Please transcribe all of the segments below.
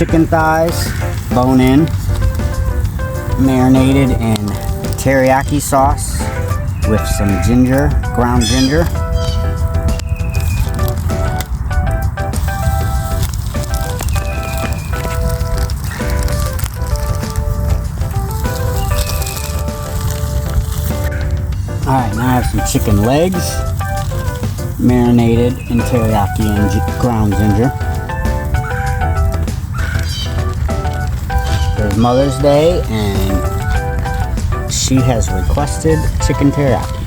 chicken thighs, bone in, marinated in teriyaki sauce with some ginger, ground ginger. Alright, now I have some chicken legs, marinated in teriyaki and ground ginger. There's Mother's Day, and she has requested chicken teriyaki.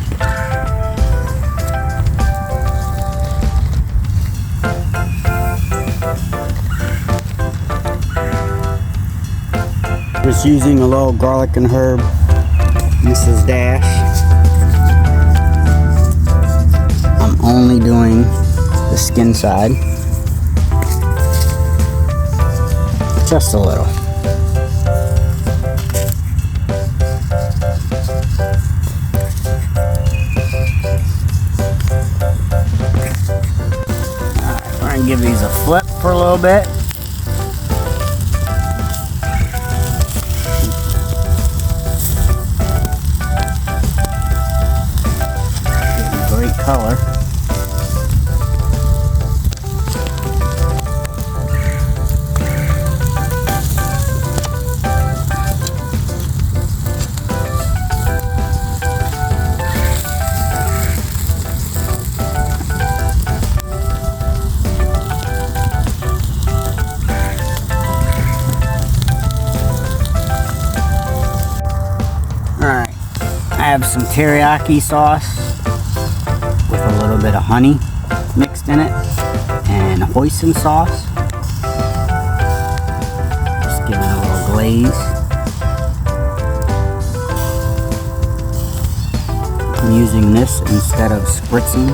Just using a little garlic and herb, Mrs. Dash. I'm only doing the skin side, just a little. Alright, we're gonna give these a flip for a little bit. Great color. Alright, I have some teriyaki sauce with a little bit of honey mixed in it and hoisin sauce. Just giving it a little glaze. I'm using this instead of spritzing.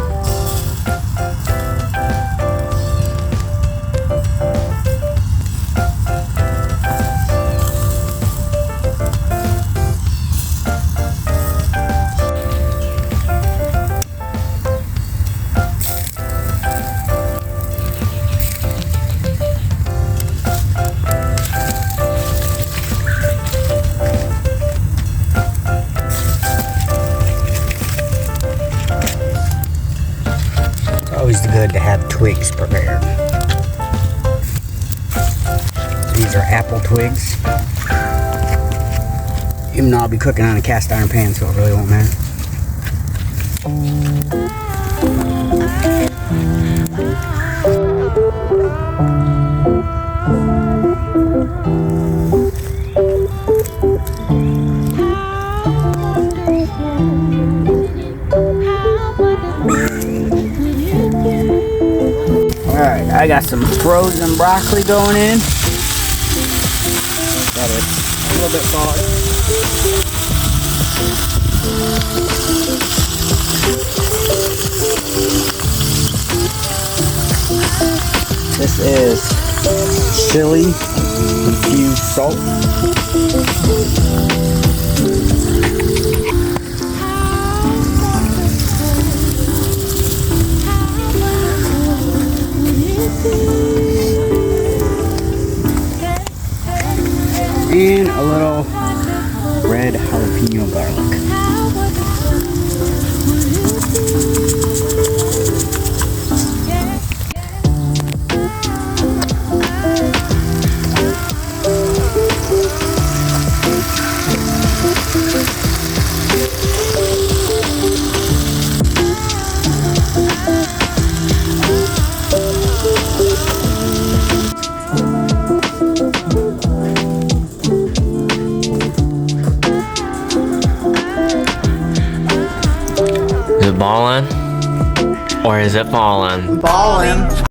Always good to have twigs prepared. These are apple twigs. Even though I'll be cooking on a cast iron pan, so it really won't matter. Alright, I got some frozen broccoli going in. Got it a little bit thawed. This is chili infused salt. And a little red jalapeno garlic. Is it ballin'? Or is it fallin'? Ballin'.